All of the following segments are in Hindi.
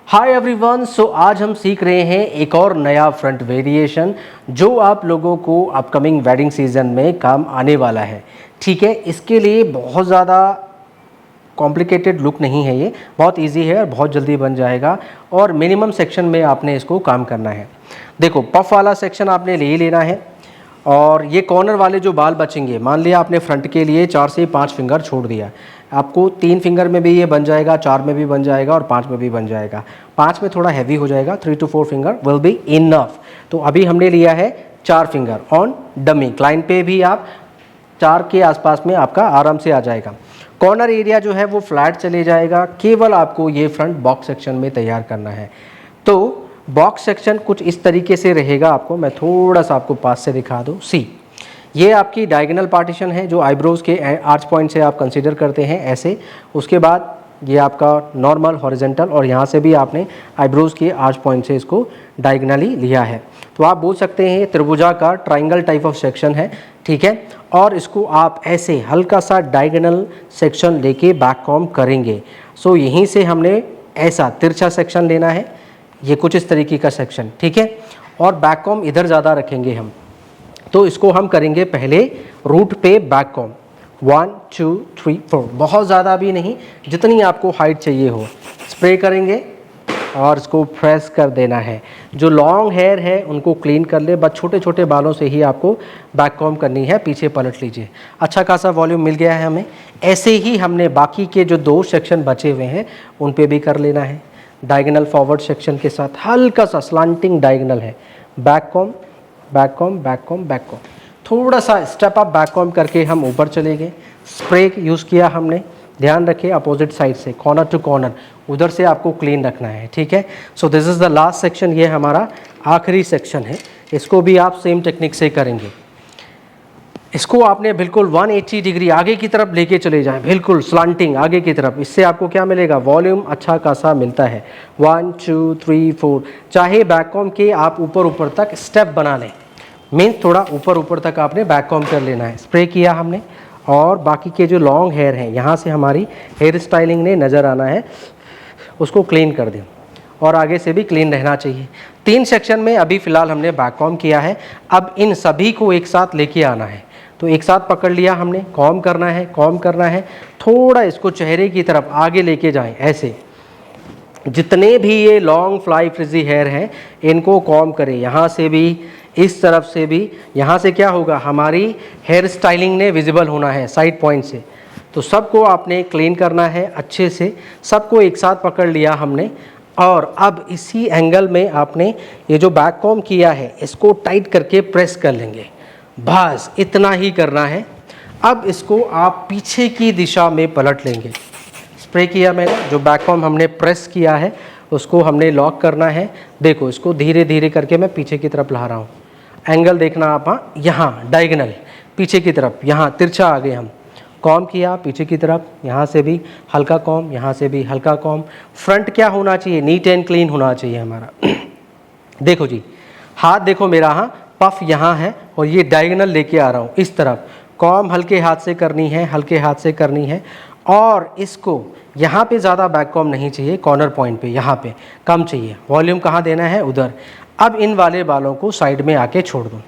हाय एवरीवन, सो आज हम सीख रहे हैं एक और नया फ्रंट वेरिएशन जो आप लोगों को अपकमिंग वेडिंग सीजन में काम आने वाला है। ठीक है, इसके लिए बहुत ज़्यादा कॉम्प्लिकेटेड लुक नहीं है, ये बहुत इजी है और बहुत जल्दी बन जाएगा और मिनिमम सेक्शन में आपने इसको काम करना है। देखो, पफ वाला सेक्शन आपने ले ही लेना है और ये कॉर्नर वाले जो बाल बचेंगे, मान लिया आपने फ्रंट के लिए 4 से 5 फिंगर छोड़ दिया, आपको 3 फिंगर में भी ये बन जाएगा, 4 में भी बन जाएगा और 5 में भी बन जाएगा। 5 में थोड़ा हैवी हो जाएगा, 3 to 4 finger will be enough. तो अभी हमने लिया है 4 फिंगर ऑन डमी। क्लाइंट पे भी आप 4 के आसपास में आपका आराम से आ जाएगा। कॉर्नर एरिया जो है वो फ्लैट चले जाएगा, केवल आपको ये फ्रंट बॉक्स सेक्शन में तैयार करना है। तो बॉक्स सेक्शन कुछ इस तरीके से रहेगा, आपको मैं थोड़ा सा आपको पास से दिखा दूँ। सी, ये आपकी डायगोनल पार्टीशन है जो आईब्रोज़ के आर्च पॉइंट से आप कंसीडर करते हैं ऐसे। उसके बाद ये आपका नॉर्मल हॉरिजॉन्टल और यहाँ से भी आपने आईब्रोज़ के आर्च पॉइंट से इसको डायगोनली लिया है। तो आप बोल सकते हैं ये त्रिभुजाकार ट्राइंगल टाइप ऑफ सेक्शन है। ठीक है, और इसको आप ऐसे हल्का सा डायगोनल सेक्शन लेके बैक कॉम करेंगे। सो यहीं से हमने ऐसा तिरछा सेक्शन लेना है, ये कुछ इस तरीके का सेक्शन। ठीक है, और बैक कॉम इधर ज़्यादा रखेंगे हम। तो इसको हम करेंगे पहले रूट पे बैक कॉम 1 2 3 4, बहुत ज़्यादा भी नहीं, जितनी आपको हाइट चाहिए हो। स्प्रे करेंगे और इसको प्रेस कर देना है। जो लॉन्ग हेयर है उनको क्लीन कर ले, बस छोटे छोटे बालों से ही आपको बैक कॉम करनी है। पीछे पलट लीजिए, अच्छा खासा वॉल्यूम मिल गया है हमें। ऐसे ही हमने बाकी के जो 2 सेक्शन बचे हुए हैं उन पे भी कर लेना है। डायगोनल फॉरवर्ड सेक्शन के साथ हल्का सा स्लांटिंग डायगोनल है। Back com back com back com back com, थोड़ा सा स्टेप अप बैक कॉम करके हम ऊपर चले गए। स्प्रे यूज़ किया हमने, ध्यान रखिए अपोजिट साइड से कॉर्नर टू कॉर्नर, उधर से आपको क्लीन रखना है। ठीक है, so this is the last section, ये हमारा आखिरी सेक्शन है। इसको भी आप सेम टेक्निक से करेंगे। इसको आपने बिल्कुल 180 डिग्री आगे की तरफ लेके चले जाएं, बिल्कुल स्लांटिंग आगे की तरफ। इससे आपको क्या मिलेगा, वॉल्यूम अच्छा खासा मिलता है। 1 2 3 4, चाहे बैक कॉम के आप ऊपर ऊपर तक स्टेप बना लें, मीन्स थोड़ा ऊपर ऊपर तक आपने बैक कॉम कर लेना है। स्प्रे किया हमने और बाकी के जो लॉन्ग हेयर हैं यहाँ से हमारी हेयर स्टाइलिंग ने नज़र आना है, उसको क्लीन कर दें और आगे से भी क्लीन रहना चाहिए। 3 सेक्शन में अभी फ़िलहाल हमने बैक कॉम किया है। अब इन सभी को एक साथ लेके आना है। तो एक साथ पकड़ लिया हमने, कॉम करना है, कॉम करना है, थोड़ा इसको चेहरे की तरफ आगे लेके जाएं ऐसे। जितने भी ये लॉन्ग फ्लाई फ्रिजी हेयर हैं इनको कॉम करें, यहाँ से भी, इस तरफ से भी। यहाँ से क्या होगा, हमारी हेयर स्टाइलिंग ने विजिबल होना है साइड पॉइंट से। तो सबको आपने क्लीन करना है अच्छे से। सबको एक साथ पकड़ लिया हमने और अब इसी एंगल में आपने ये जो बैक कॉम किया है इसको टाइट करके प्रेस कर लेंगे। बस इतना ही करना है। अब इसको आप पीछे की दिशा में पलट लेंगे। स्प्रे किया मैंने, जो बैक कॉम हमने प्रेस किया है उसको हमने लॉक करना है। देखो, इसको धीरे धीरे करके मैं पीछे की तरफ ला रहा हूँ। एंगल देखना आप, हाँ, यहाँ डायगोनल पीछे की तरफ, यहाँ तिरछा आ गए हम। कॉम किया पीछे की तरफ, यहाँ से भी हल्का कॉम, यहाँ से भी हल्का कॉम। फ्रंट क्या होना चाहिए, नीट एंड क्लीन होना चाहिए हमारा। देखो जी, हाथ देखो मेरा, हाँ, पफ यहाँ है और ये डायगोनल लेके आ रहा हूँ इस तरफ। कॉम हल्के हाथ से करनी है, हल्के हाथ से करनी है। और इसको यहाँ पे ज़्यादा बैक कॉम नहीं चाहिए, कॉर्नर पॉइंट पे यहाँ पे कम चाहिए। वॉल्यूम कहाँ देना है, उधर। अब इन वाले बालों को साइड में आके छोड़ दो।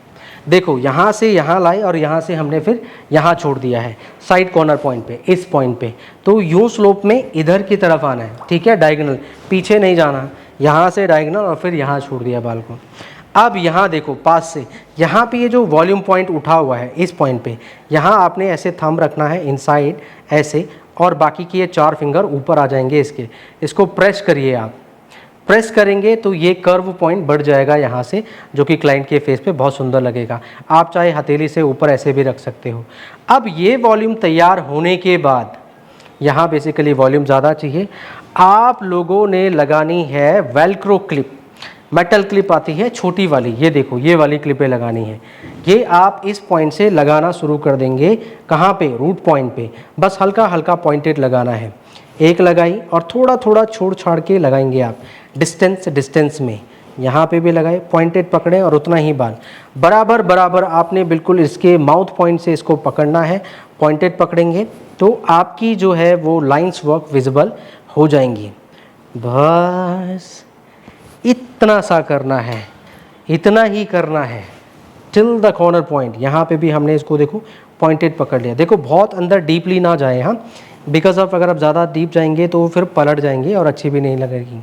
देखो, यहाँ से यहाँ लाए और यहाँ से हमने फिर यहाँ छोड़ दिया है साइड कॉर्नर पॉइंट पे, इस पॉइंट पे। तो यूँ स्लोप में इधर की तरफ आना है। ठीक है, डायगोनल, पीछे नहीं जाना, यहाँ से डायगोनल और फिर यहाँ छोड़ दिया बाल को। अब यहाँ देखो, पास से यहाँ पे ये जो वॉल्यूम पॉइंट उठा हुआ है इस पॉइंट पे, यहाँ आपने ऐसे थंब रखना है इनसाइड ऐसे, और बाकी के ये 4 फिंगर ऊपर आ जाएंगे इसके। इसको प्रेस करिए आप। प्रेस करेंगे तो ये कर्व पॉइंट बढ़ जाएगा यहाँ से, जो कि क्लाइंट के फेस पे बहुत सुंदर लगेगा। आप चाहे हथेली से ऊपर ऐसे भी रख सकते हो। अब ये वॉल्यूम तैयार होने के बाद, यहाँ बेसिकली वॉल्यूम ज़्यादा चाहिए, आप लोगों ने लगानी है वेलक्रो क्लिप। मेटल क्लिप आती है छोटी वाली, ये देखो, ये वाली क्लिपें लगानी है। ये आप इस पॉइंट से लगाना शुरू कर देंगे। कहाँ पे, रूट पॉइंट पे। बस हल्का हल्का पॉइंटेड लगाना है। एक लगाई और थोड़ा थोड़ा छोड़ छाड़ के लगाएंगे आप, डिस्टेंस डिस्टेंस में। यहाँ पे भी लगाए, पॉइंटेड पकड़े और उतना ही बाल बराबर बराबर आपने बिल्कुल इसके माउथ पॉइंट से इसको पकड़ना है। पॉइंटेड पकड़ेंगे तो आपकी जो है वो लाइंस वर्क विजिबल हो जाएंगी। बस इतना सा करना है, इतना ही करना है टिल द कॉर्नर पॉइंट। यहाँ पे भी हमने इसको देखो पॉइंटेड पकड़ लिया। देखो बहुत अंदर डीपली ना जाए, हाँ, बिकॉज ऑफ अगर आप ज़्यादा डीप जाएंगे तो फिर पलट जाएंगे और अच्छी भी नहीं लगेगी।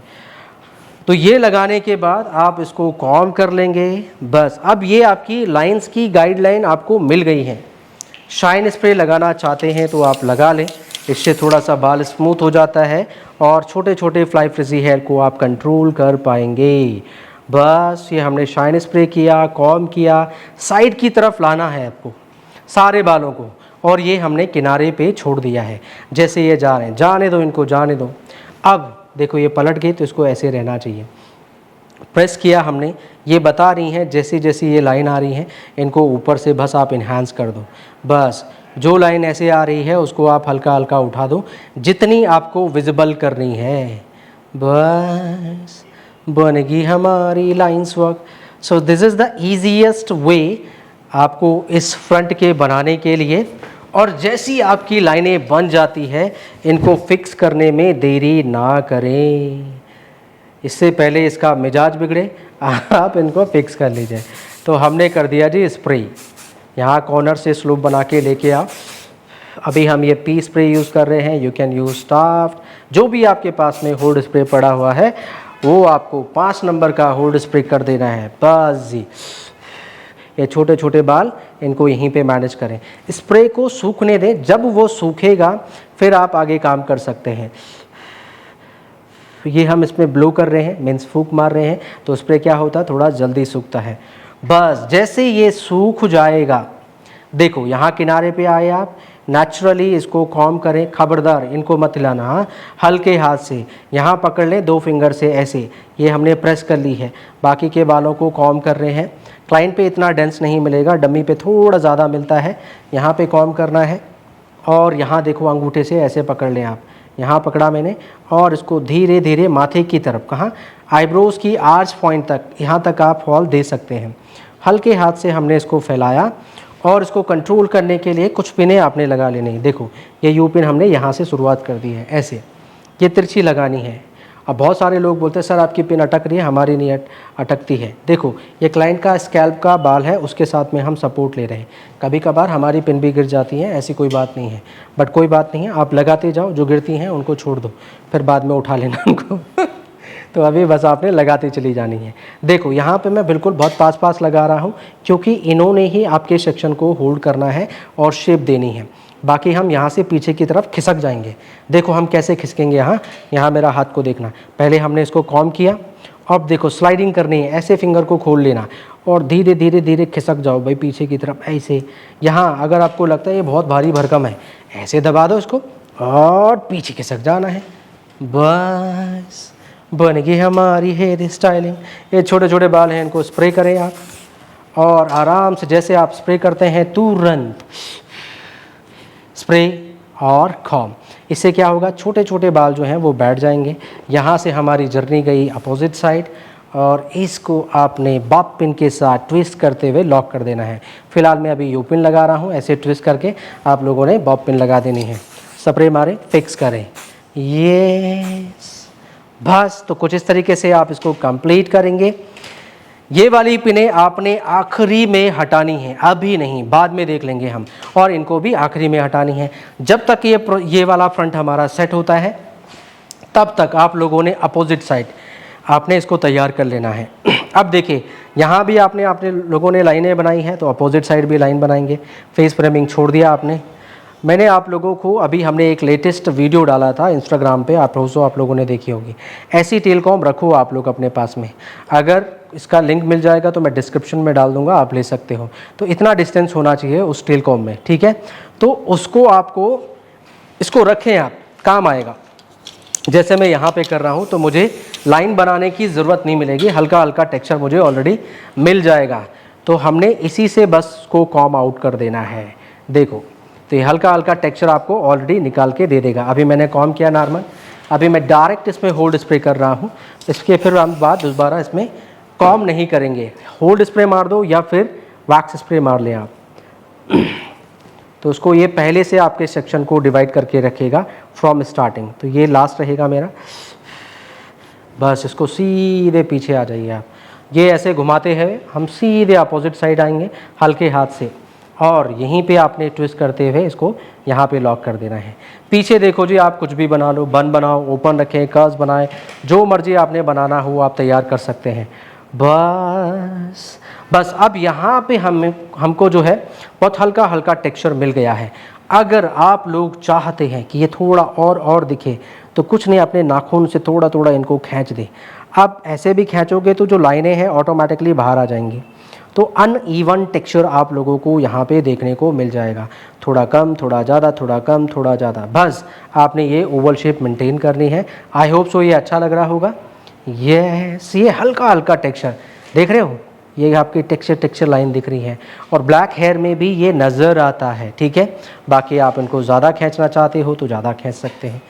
तो ये लगाने के बाद आप इसको कॉम कर लेंगे। बस अब ये आपकी लाइंस की गाइडलाइन आपको मिल गई है। शाइन स्प्रे लगाना चाहते हैं तो आप लगा लें, इससे थोड़ा सा बाल स्मूथ हो जाता है और छोटे छोटे फ्लाई फ्रिजी हेयर को आप कंट्रोल कर पाएंगे। बस ये हमने शाइन स्प्रे किया, कॉम किया, साइड की तरफ लाना है आपको सारे बालों को, और ये हमने किनारे पे छोड़ दिया है। जैसे ये जा रहे हैं, जाने दो इनको, जाने दो। अब देखो ये पलट गए तो इसको ऐसे रहना चाहिए। प्रेस किया हमने, ये बता रही हैं जैसे जैसे ये लाइन आ रही हैं इनको ऊपर से बस आप इन्हांस कर दो। बस जो लाइन ऐसे आ रही है उसको आप हल्का हल्का उठा दो जितनी आपको विजिबल करनी है। बस बनेगी हमारी lines work. So this is the easiest वे आपको इस फ्रंट के बनाने के लिए। और जैसी आपकी लाइनें बन जाती है इनको फिक्स करने में देरी ना करें, इससे पहले इसका मिजाज बिगड़े, आप इनको फिक्स कर लीजिए। तो हमने कर दिया जी स्प्रे, यहाँ कॉर्नर से स्लोप बना के लेके आओ। अभी हम ये पी स्प्रे यूज़ कर रहे हैं, यू कैन यूज़ स्टाफ्ट, जो भी आपके पास में होल्ड स्प्रे पड़ा हुआ है वो आपको 5 नंबर का होल्ड स्प्रे कर देना है। बस जी, ये छोटे छोटे बाल इनको यहीं पे मैनेज करें। स्प्रे को सूखने दें, जब वो सूखेगा फिर आप आगे काम कर सकते हैं। ये हम इसमें ब्लो कर रहे हैं, मीन्स फूंक मार रहे हैं, तो स्प्रे क्या होता है थोड़ा जल्दी सूखता है। बस जैसे ये सूख जाएगा, देखो यहाँ किनारे पे आए आप, नेचुरली इसको कॉम करें, खबरदार इनको मत हिलाना, हाँ, हल्के हाथ से यहाँ पकड़ लें 2 फिंगर से ऐसे, ये हमने प्रेस कर ली है। बाकी के बालों को कॉम कर रहे हैं। क्लाइंट पे इतना डेंस नहीं मिलेगा, डमी पे थोड़ा ज़्यादा मिलता है। यहाँ पे कॉम करना है और यहाँ देखो अंगूठे से ऐसे पकड़ लें आप, यहाँ पकड़ा मैंने, और इसको धीरे धीरे माथे की तरफ, कहाँ, आईब्रोज़ की आर्च पॉइंट तक, यहाँ तक आप फॉल दे सकते हैं। हल्के हाथ से हमने इसको फैलाया और इसको कंट्रोल करने के लिए कुछ पिनें आपने लगा लेनी। देखो ये यू पिन हमने यहाँ से शुरुआत कर दी है, ऐसे ये तिरछी लगानी है। अब बहुत सारे लोग बोलते हैं सर आपकी पिन अटक रही है, हमारी नहीं अटकती है। देखो ये क्लाइंट का स्कैल्प का बाल है, उसके साथ में हम सपोर्ट ले रहे हैं। कभी कभार हमारी पिन भी गिर जाती है, ऐसी कोई बात नहीं है, बट कोई बात नहीं है, आप लगाते जाओ, जो गिरती हैं उनको छोड़ दो, फिर बाद में उठा लेना उनको तो अभी बस आपने लगाते चली जानी है। देखो यहाँ पे मैं बिल्कुल बहुत पास पास लगा रहा हूँ क्योंकि इन्होंने ही आपके सेक्शन को होल्ड करना है और शेप देनी है। बाकी हम यहाँ से पीछे की तरफ खिसक जाएंगे। देखो हम कैसे खिसकेंगे, यहाँ मेरा हाथ को देखना, पहले हमने इसको कॉम किया, अब देखो स्लाइडिंग करनी है, ऐसे फिंगर को खोल लेना और धीरे धीरे धीरे खिसक जाओ भाई पीछे की तरफ ऐसे। यहाँ अगर आपको लगता है ये बहुत भारी भरकम है, ऐसे दबा दो इसको और पीछे खिसक जाना है। बस बनेगी हमारी हेयर स्टाइलिंग। ये छोटे छोटे बाल हैं, इनको स्प्रे करें आप और आराम से, जैसे आप स्प्रे करते हैं तुरंत स्प्रे और कॉम। इससे क्या होगा, छोटे छोटे बाल जो हैं वो बैठ जाएंगे। यहाँ से हमारी जर्नी गई अपोजिट साइड और इसको आपने बॉब पिन के साथ ट्विस्ट करते हुए लॉक कर देना है। फिलहाल मैं अभी यू पिन लगा रहा हूँ, ऐसे ट्विस्ट करके आप लोगों ने बॉब पिन लगा देनी है। स्प्रे मारें, फिक्स करें, ये बस। तो कुछ इस तरीके से आप इसको कंप्लीट करेंगे। ये वाली पिनें आपने आखिरी में हटानी है, अभी नहीं, बाद में देख लेंगे हम, और इनको भी आखिरी में हटानी है। जब तक ये वाला फ्रंट हमारा सेट होता है तब तक आप लोगों ने अपोजिट साइड आपने इसको तैयार कर लेना है। अब देखिए यहाँ भी आपने लोगों ने लाइनें बनाई हैं तो अपोजिट साइड भी लाइन बनाएंगे। फेस फ्रेमिंग छोड़ दिया आपने। मैंने आप लोगों को अभी हमने एक लेटेस्ट वीडियो डाला था इंस्टाग्राम पे, आप लोगों ने देखी होगी। ऐसी टेल कॉम रखो आप लोग अपने पास में, अगर इसका लिंक मिल जाएगा तो मैं डिस्क्रिप्शन में डाल दूंगा, आप ले सकते हो। तो इतना डिस्टेंस होना चाहिए उस टेल कॉम में, ठीक है। तो उसको आपको इसको रखें आप, काम आएगा। जैसे मैं यहाँ पे कर रहा हूँ तो मुझे लाइन बनाने की ज़रूरत नहीं मिलेगी, हल्का हल्का टेक्सचर मुझे ऑलरेडी मिल जाएगा। तो हमने इसी से बस को कॉम आउट कर देना है। देखो तो ये हल्का हल्का टेक्सचर आपको ऑलरेडी निकाल के दे देगा। अभी मैंने कॉम किया नॉर्मल, अभी मैं डायरेक्ट इसमें होल्ड स्प्रे कर रहा हूँ। इसके फिर हम बाद दोबारा इसमें कॉम नहीं करेंगे, होल्ड स्प्रे मार दो या फिर वैक्स स्प्रे मार लें आप। तो उसको ये पहले से आपके सेक्शन को डिवाइड करके रखेगा फ्रॉम स्टार्टिंग। तो ये लास्ट रहेगा मेरा, बस इसको सीधे पीछे आ जाइए आप। ये ऐसे घुमाते हैं हम सीधे अपोजिट साइड आएंगे हल्के हाथ से, और यहीं पे आपने ट्विस्ट करते हुए इसको यहाँ पे लॉक कर देना है। पीछे देखो जी, आप कुछ भी बना लो, बन बनाओ, ओपन रखें, कर्व्स बनाएं, जो मर्जी आपने बनाना हो आप तैयार कर सकते हैं। बस अब यहाँ पे हमको जो है बहुत हल्का हल्का टेक्सचर मिल गया है। अगर आप लोग चाहते हैं कि ये थोड़ा और दिखे तो कुछ नहीं, अपने नाखून से थोड़ा थोड़ा इनको खींच दें। आप ऐसे भी खींचोगे तो जो लाइनें हैं ऑटोमेटिकली बाहर आ जाएंगी, तो अनइवन टेक्सचर आप लोगों को यहाँ पे देखने को मिल जाएगा। थोड़ा कम, थोड़ा ज़्यादा, थोड़ा कम, थोड़ा ज़्यादा, बस आपने ये ओवल शेप मेंटेन करनी है। आई होप सो ये अच्छा लग रहा होगा। ये हल्का हल्का टेक्सचर देख रहे हो, ये आपकी टेक्सचर लाइन दिख रही है, और ब्लैक हेयर में भी ये नज़र आता है, ठीक है। बाकी आप इनको ज़्यादा खींचना चाहते हो तो ज़्यादा खींच सकते हैं।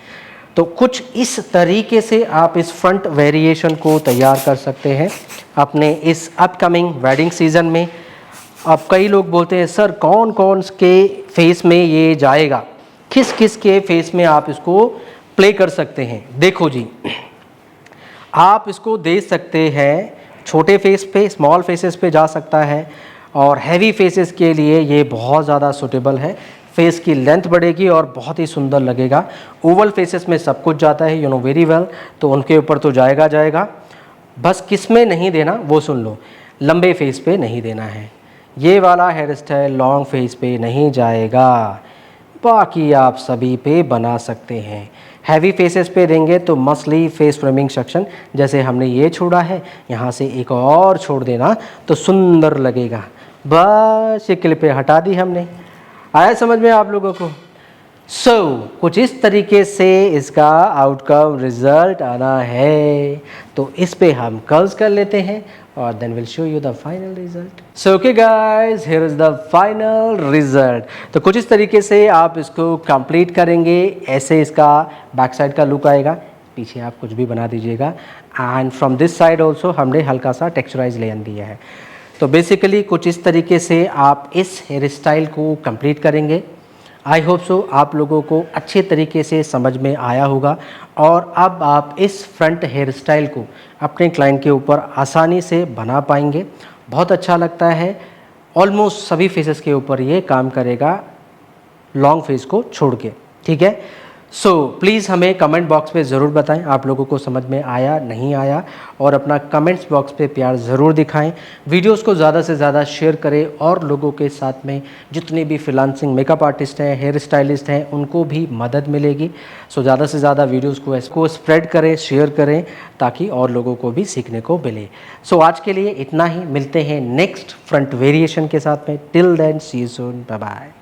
तो कुछ इस तरीके से आप इस फ्रंट वेरिएशन को तैयार कर सकते हैं अपने इस अपकमिंग वेडिंग सीज़न में। अब कई लोग बोलते हैं सर कौन कौन के फेस में ये जाएगा, किस किस के फेस में आप इसको प्ले कर सकते हैं। देखो जी, आप इसको दे सकते हैं छोटे फेस पे, स्मॉल फेसेस पे जा सकता है, और हैवी फेसेस के लिए ये बहुत ज़्यादा सूटेबल है। फेस की लेंथ बढ़ेगी और बहुत ही सुंदर लगेगा। ओवल फेसेस में सब कुछ जाता है, यू नो वेरी वेल, तो उनके ऊपर तो जाएगा। बस किस में नहीं देना वो सुन लो, लंबे फेस पे नहीं देना है। ये वाला हेयर स्टाइल लॉन्ग फेस पे नहीं जाएगा, बाकी आप सभी पे बना सकते हैं। हैवी फेसेस पे देंगे तो मसली फेस फ्रेमिंग सेक्शन जैसे हमने ये छोड़ा है, यहाँ से एक और छोड़ देना तो सुंदर लगेगा। बस ये क्लिपें हटा दी हमने। आया समझ में आप लोगों को? कुछ इस तरीके से इसका आउटकम रिजल्ट आना है। तो इस पे हम कर्ल्स कर लेते हैं और then will show you the final result. Okay guys, here is the final result. तो कुछ इस तरीके से आप इसको कंप्लीट करेंगे, ऐसे इसका बैक साइड का लुक आएगा। पीछे आप कुछ भी बना दीजिएगा, and from this side also हमने हल्का सा टेक्सचराइज लेन दिया है। तो बेसिकली कुछ इस तरीके से आप इस हेयर स्टाइल को कंप्लीट करेंगे। आई होप सो आप लोगों को अच्छे तरीके से समझ में आया होगा, और अब आप इस फ्रंट हेयर स्टाइल को अपने क्लाइंट के ऊपर आसानी से बना पाएंगे। बहुत अच्छा लगता है, ऑलमोस्ट सभी फेसेस के ऊपर ये काम करेगा लॉन्ग फेस को छोड़ के, ठीक है। प्लीज़ हमें कमेंट बॉक्स पे ज़रूर बताएं आप लोगों को समझ में आया नहीं आया, और अपना कमेंट्स बॉक्स पे प्यार ज़रूर दिखाएं। वीडियोस को ज़्यादा से ज़्यादा शेयर करें, और लोगों के साथ में जितने भी फ्रीलांसिंग मेकअप आर्टिस्ट हैं, हेयर स्टाइलिस्ट हैं, उनको भी मदद मिलेगी। ज़्यादा से ज़्यादा वीडियोस को इसको स्प्रेड करें, शेयर करें, ताकि और लोगों को भी सीखने को मिले। आज के लिए इतना ही, मिलते हैं नेक्स्ट फ्रंट वेरिएशन के साथ में। Till then see you soon, bye bye.